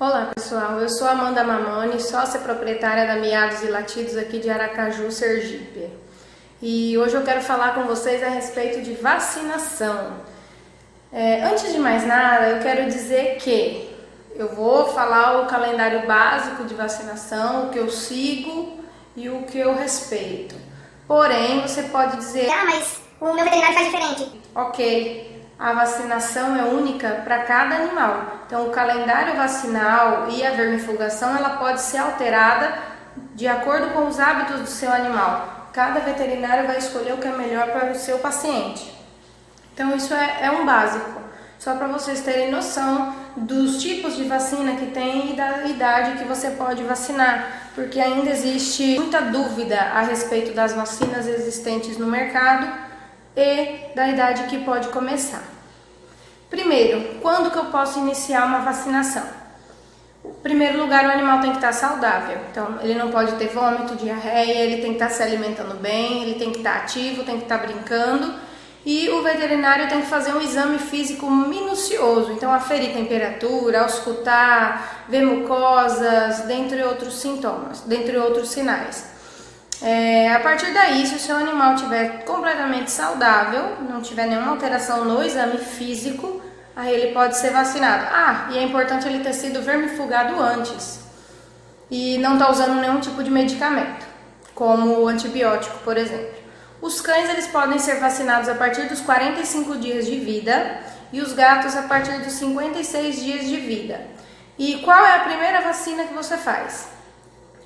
Olá pessoal, eu sou Amanda Mamoni, sócia proprietária da Miados e Latidos aqui de Aracaju, Sergipe. E hoje eu quero falar com vocês a respeito de vacinação. Antes de mais nada, eu quero dizer que eu vou falar o calendário básico de vacinação, o que eu sigo e o que eu respeito. Porém, você pode dizer: Ah, mas o meu veterinário faz diferente. Ok, a vacinação é única para cada animal. Então, o calendário vacinal e a vermifugação ela pode ser alterada de acordo com os hábitos do seu animal. Cada veterinário vai escolher o que é melhor para o seu paciente. Então, isso é um básico, só para vocês terem noção dos tipos de vacina que tem e da idade que você pode vacinar, porque ainda existe muita dúvida a respeito das vacinas existentes no mercado e da idade que pode começar. Primeiro, quando que eu posso iniciar uma vacinação? Em primeiro lugar, o animal tem que estar saudável, então ele não pode ter vômito, diarreia, ele tem que estar se alimentando bem, ele tem que estar ativo, tem que estar brincando e o veterinário tem que fazer um exame físico minucioso, então aferir temperatura, auscultar, ver mucosas, dentre outros sintomas, dentre outros sinais. A partir daí, se o seu animal estiver completamente saudável, não tiver nenhuma alteração no exame físico, aí ele pode ser vacinado. E é importante ele ter sido vermifugado antes e não estar usando nenhum tipo de medicamento, como o antibiótico, por exemplo. Os cães eles podem ser vacinados a partir dos 45 dias de vida e os gatos a partir dos 56 dias de vida. E qual é a primeira vacina que você faz?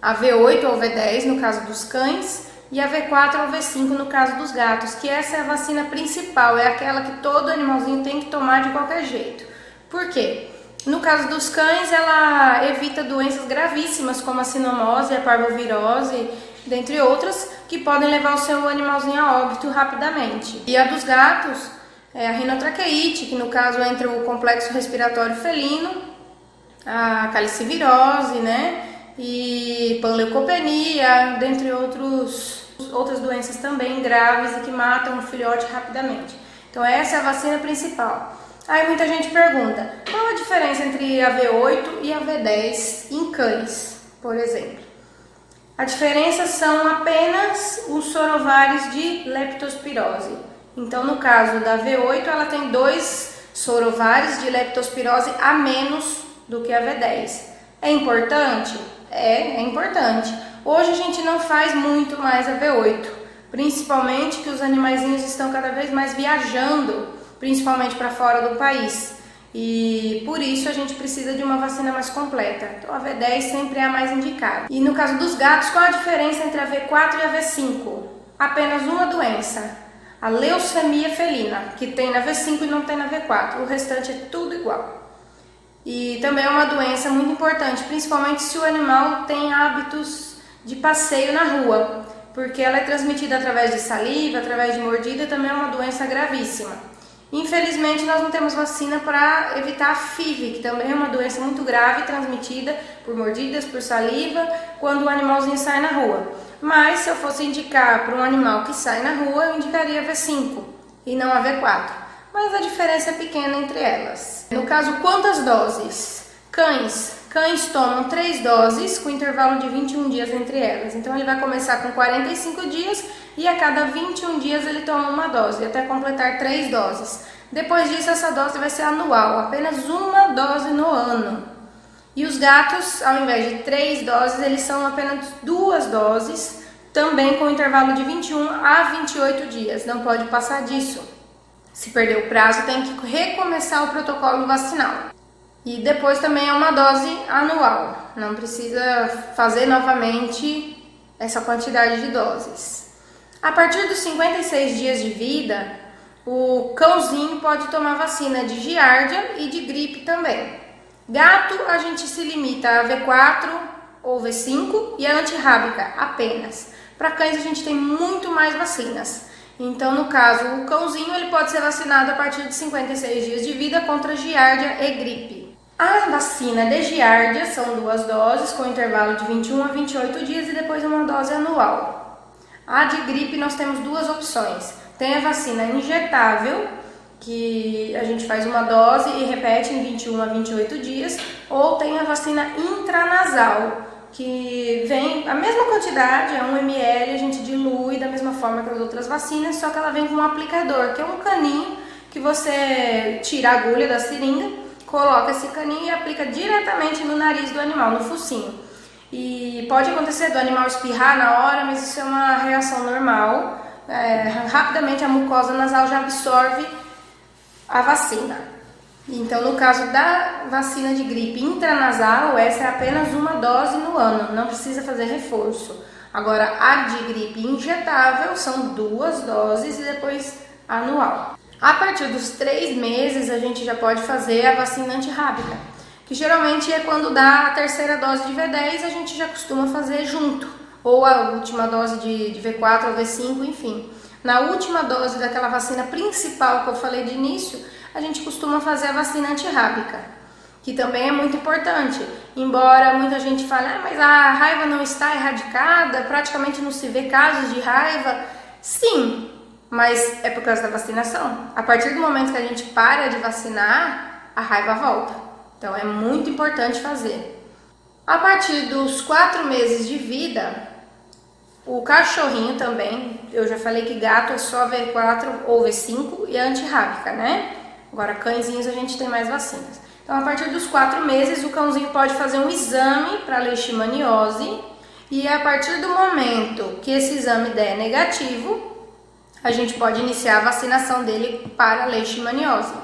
A V8 ou V10 no caso dos cães e a V4 ou V5 no caso dos gatos, que essa é a vacina principal, é aquela que todo animalzinho tem que tomar de qualquer jeito. Por quê? No caso dos cães, ela evita doenças gravíssimas como a sinomose, a parvovirose, dentre outras, que podem levar o seu animalzinho a óbito rapidamente. E a dos gatos é a rinotraqueite, que no caso entra o complexo respiratório felino, a calicivirose, né? E panleucopenia, dentre outras doenças também graves e que matam o filhote rapidamente. Então essa é a vacina principal. Aí muita gente pergunta, qual a diferença entre a V8 e a V10 em cães, por exemplo? A diferença são apenas os sorovários de leptospirose. Então no caso da V8 ela tem 2 sorovários de leptospirose a menos do que a V10. É importante? É importante. Hoje a gente não faz muito mais a V8, principalmente que os animaizinhos estão cada vez mais viajando, principalmente para fora do país. E por isso a gente precisa de uma vacina mais completa. Então a V10 sempre é a mais indicada. E no caso dos gatos, qual a diferença entre a V4 e a V5? Apenas uma doença, a leucemia felina, que tem na V5 e não tem na V4. O restante é tudo igual. E também é uma doença muito importante, principalmente se o animal tem hábitos de passeio na rua, porque ela é transmitida através de saliva, através de mordida, também é uma doença gravíssima. Infelizmente, nós não temos vacina para evitar a FIV, que também é uma doença muito grave, transmitida por mordidas, por saliva, quando o animalzinho sai na rua. Mas, se eu fosse indicar para um animal que sai na rua, eu indicaria a V5 e não a V4. Mas a diferença é pequena entre elas. No caso, quantas doses? Cães tomam 3 doses com intervalo de 21 dias entre elas. Então ele vai começar com 45 dias e a cada 21 dias ele toma uma dose, até completar 3 doses. Depois disso, essa dose vai ser anual, apenas uma dose no ano. E os gatos, ao invés de 3 doses, eles são apenas 2 doses, também com intervalo de 21 a 28 dias. Não pode passar disso. Se perder o prazo, tem que recomeçar o protocolo vacinal. E depois também é uma dose anual. Não precisa fazer novamente essa quantidade de doses. A partir dos 56 dias de vida, o cãozinho pode tomar vacina de giardia e de gripe também. Gato, a gente se limita a V4 ou V5 e a antirrábica apenas. Para cães, a gente tem muito mais vacinas. Então, no caso, o cãozinho ele pode ser vacinado a partir de 56 dias de vida contra giardia e gripe. A vacina de giardia são 2 doses com intervalo de 21 a 28 dias e depois uma dose anual. A de gripe nós temos 2 opções. Tem a vacina injetável, que a gente faz uma dose e repete em 21 a 28 dias, ou tem a vacina intranasal, que vem a mesma quantidade, é 1 ml, a gente dilui da mesma forma que as outras vacinas, só que ela vem com um aplicador, que é um caninho que você tira a agulha da seringa, coloca esse caninho e aplica diretamente no nariz do animal, no focinho. E pode acontecer do animal espirrar na hora, mas isso é uma reação normal. Rapidamente a mucosa nasal já absorve a vacina. Então, no caso da vacina de gripe intranasal, essa é apenas uma dose no ano, não precisa fazer reforço. Agora, a de gripe injetável são 2 doses e depois anual. A partir dos 3 meses, a gente já pode fazer a vacina antirrábica, que geralmente é quando dá a 3ª dose de V10, a gente já costuma fazer junto, ou a última dose de V4 ou V5, enfim. Na última dose daquela vacina principal que eu falei de início, a gente costuma fazer a vacina antirrábica, que também é muito importante. Embora muita gente fale, mas a raiva não está erradicada, praticamente não se vê casos de raiva. Sim, mas é por causa da vacinação. A partir do momento que a gente para de vacinar, a raiva volta. Então é muito importante fazer. A partir dos 4 meses de vida, o cachorrinho também, eu já falei que gato é só V4 ou V5 e é antirrábica, né? Agora cãezinhos a gente tem mais vacinas. Então a partir dos 4 meses o cãozinho pode fazer um exame para leishmaniose e a partir do momento que esse exame der negativo, a gente pode iniciar a vacinação dele para leishmaniose.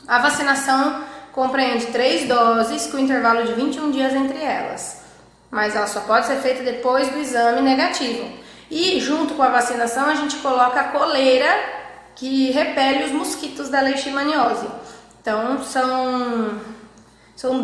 A vacinação compreende 3 doses com intervalo de 21 dias entre elas, mas ela só pode ser feita depois do exame negativo. E junto com a vacinação a gente coloca a coleira que repele os mosquitos da leishmaniose. Então são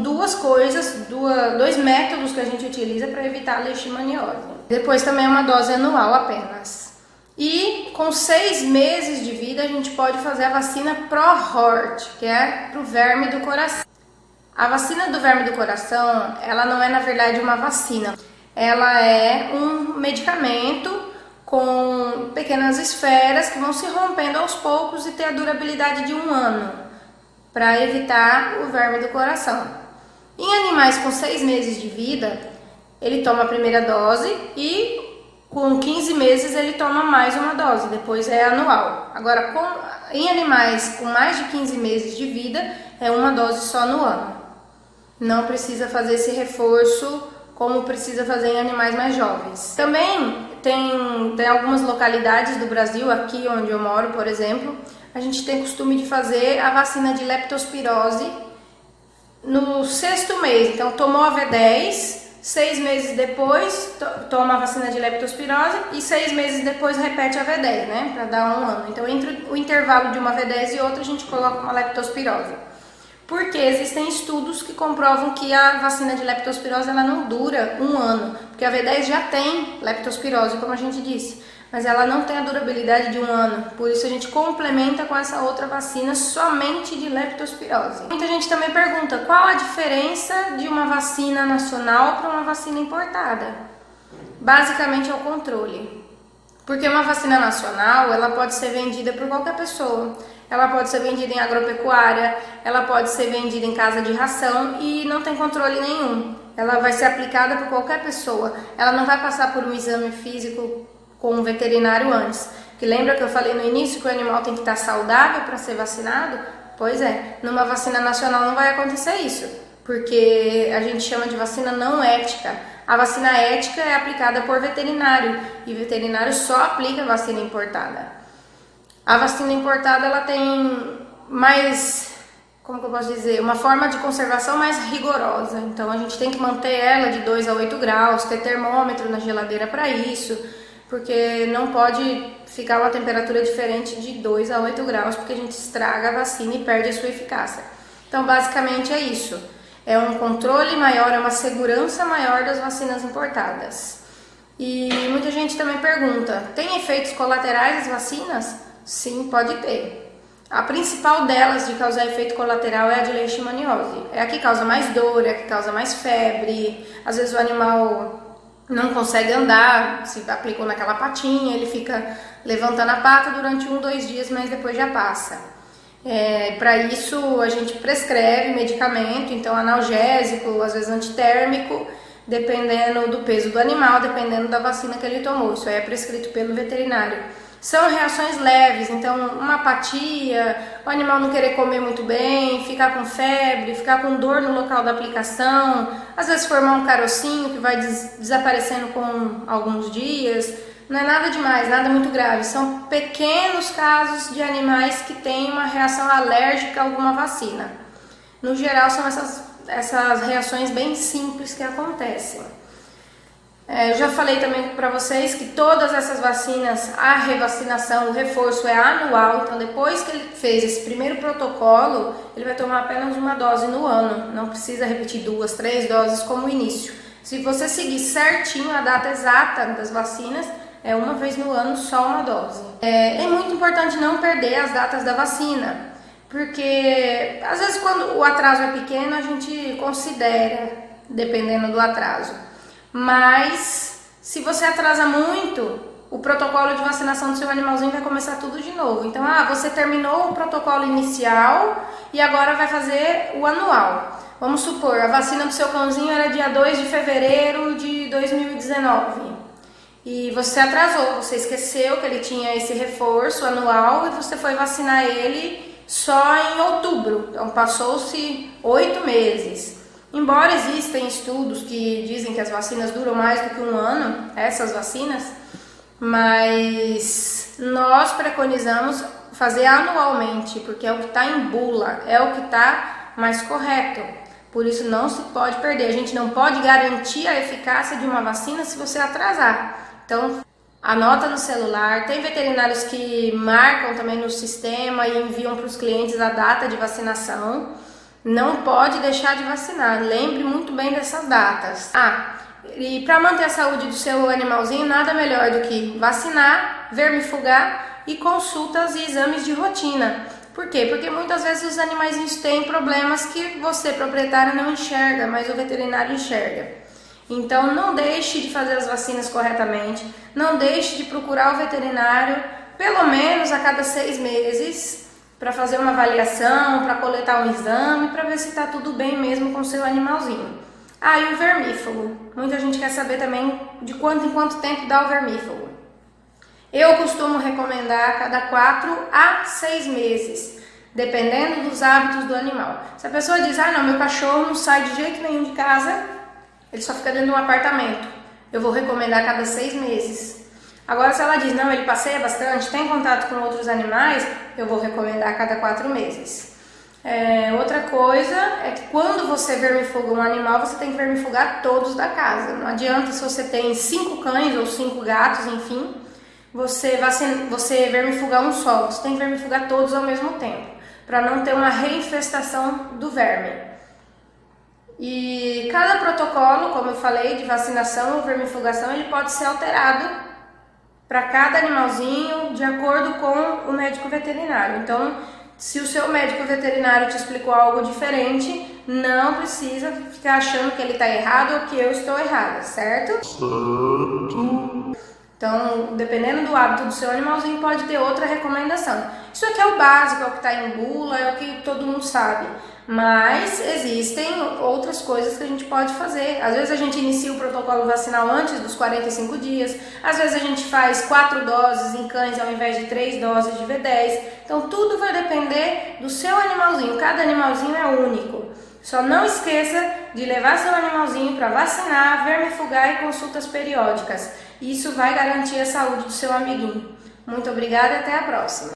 2 coisas, 2 métodos que a gente utiliza para evitar a leishmaniose. Depois também é uma dose anual apenas. E com 6 meses de vida a gente pode fazer a vacina ProHort, que é para o verme do coração. A vacina do verme do coração, ela não é na verdade uma vacina. Ela é um medicamento com pequenas esferas que vão se rompendo aos poucos e ter a durabilidade de 1 ano, para evitar o verme do coração. Em animais com 6 meses de vida, ele toma a primeira dose e com 15 meses ele toma mais uma dose, depois é anual. Agora, em animais com mais de 15 meses de vida, é uma dose só no ano. Não precisa fazer esse reforço como precisa fazer em animais mais jovens. Também tem algumas localidades do Brasil, aqui onde eu moro, por exemplo, a gente tem costume de fazer a vacina de leptospirose no 6º mês. Então, tomou a V10, 6 meses depois toma a vacina de leptospirose e 6 meses depois repete a V10, né? Para dar 1 ano. Então, entre o intervalo de uma V10 e outra, a gente coloca uma leptospirose. Porque existem estudos que comprovam que a vacina de leptospirose ela não dura 1 ano. Porque a V10 já tem leptospirose, como a gente disse. Mas ela não tem a durabilidade de 1 ano. Por isso a gente complementa com essa outra vacina somente de leptospirose. Muita gente também pergunta qual a diferença de uma vacina nacional para uma vacina importada. Basicamente é o controle. Porque uma vacina nacional, ela pode ser vendida por qualquer pessoa. Ela pode ser vendida em agropecuária, ela pode ser vendida em casa de ração e não tem controle nenhum. Ela vai ser aplicada por qualquer pessoa. Ela não vai passar por um exame físico com um veterinário antes. Que lembra que eu falei no início que o animal tem que estar saudável para ser vacinado? Pois é, numa vacina nacional não vai acontecer isso, porque a gente chama de vacina não ética. A vacina ética é aplicada por veterinário e veterinário só aplica vacina importada. A vacina importada ela tem mais, como que eu posso dizer, uma forma de conservação mais rigorosa. Então a gente tem que manter ela de 2 a 8 graus, ter termômetro na geladeira para isso, porque não pode ficar uma temperatura diferente de 2 a 8 graus, porque a gente estraga a vacina e perde a sua eficácia. Então basicamente é isso. É um controle maior, é uma segurança maior das vacinas importadas. E muita gente também pergunta, tem efeitos colaterais as vacinas? Sim, pode ter. A principal delas de causar efeito colateral é a de leishmaniose. É a que causa mais dor, é a que causa mais febre. Às vezes o animal não consegue andar, se aplicou naquela patinha, ele fica levantando a pata durante 1, 2 dias, mas depois já passa. Para isso a gente prescreve medicamento, então analgésico, às vezes antitérmico, dependendo do peso do animal, dependendo da vacina que ele tomou. Isso é prescrito pelo veterinário. São reações leves, então uma apatia, o animal não querer comer muito bem, ficar com febre, ficar com dor no local da aplicação, às vezes formar um carocinho que vai desaparecendo com alguns dias. Não é nada demais, nada muito grave. São pequenos casos de animais que têm uma reação alérgica a alguma vacina. No geral, são essas reações bem simples que acontecem. Eu já falei também para vocês que todas essas vacinas, a revacinação, o reforço é anual. Então, depois que ele fez esse primeiro protocolo, ele vai tomar apenas uma dose no ano. Não precisa repetir 2, 3 doses como o início. Se você seguir certinho a data exata das vacinas, é uma vez no ano, só uma dose. É muito importante não perder as datas da vacina, porque às vezes quando o atraso é pequeno, a gente considera, dependendo do atraso. Mas se você atrasa muito, o protocolo de vacinação do seu animalzinho vai começar tudo de novo. Então, você terminou o protocolo inicial e agora vai fazer o anual. Vamos supor, a vacina do seu cãozinho era dia 2 de fevereiro de 2019. E você atrasou, você esqueceu que ele tinha esse reforço anual e você foi vacinar ele só em outubro. Então passou-se 8 meses. Embora existam estudos que dizem que as vacinas duram mais do que um ano, essas vacinas, mas nós preconizamos fazer anualmente, porque é o que está em bula, é o que está mais correto. Por isso não se pode perder, a gente não pode garantir a eficácia de uma vacina se você atrasar. Então, anota no celular, tem veterinários que marcam também no sistema e enviam para os clientes a data de vacinação. Não pode deixar de vacinar, lembre muito bem dessas datas. E para manter a saúde do seu animalzinho, nada melhor do que vacinar, vermifugar e consultas e exames de rotina. Por quê? Porque muitas vezes os animaizinhos têm problemas que você, proprietário, não enxerga, mas o veterinário enxerga. Então não deixe de fazer as vacinas corretamente, não deixe de procurar o veterinário pelo menos a cada 6 meses para fazer uma avaliação, para coletar um exame, para ver se está tudo bem mesmo com o seu animalzinho. E o vermífugo. Muita gente quer saber também de quanto em quanto tempo dá o vermífugo. Eu costumo recomendar a cada 4 a 6 meses, dependendo dos hábitos do animal. Se a pessoa diz, não, meu cachorro não sai de jeito nenhum de casa, ele só fica dentro de um apartamento, eu vou recomendar a cada 6 meses. Agora, se ela diz, não, ele passeia bastante, tem contato com outros animais, eu vou recomendar a cada 4 meses. Outra coisa é que quando você vermifuga um animal, você tem que vermifugar todos da casa. Não adianta se você tem 5 cães ou 5 gatos, enfim, você vermifugar um só. Você tem que vermifugar todos ao mesmo tempo, para não ter uma reinfestação do verme. E cada protocolo, como eu falei, de vacinação ou vermifugação, ele pode ser alterado para cada animalzinho de acordo com o médico veterinário. Então, se o seu médico veterinário te explicou algo diferente, não precisa ficar achando que ele está errado ou que eu estou errada, certo? Então, dependendo do hábito do seu animalzinho, pode ter outra recomendação. Isso aqui é o básico, é o que está em bula, é o que todo mundo sabe. Mas existem outras coisas que a gente pode fazer. Às vezes a gente inicia o protocolo vacinal antes dos 45 dias. Às vezes a gente faz 4 doses em cães ao invés de 3 doses de V10. Então tudo vai depender do seu animalzinho. Cada animalzinho é único. Só não esqueça de levar seu animalzinho para vacinar, vermifugar e consultas periódicas. Isso vai garantir a saúde do seu amiguinho. Muito obrigada e até a próxima.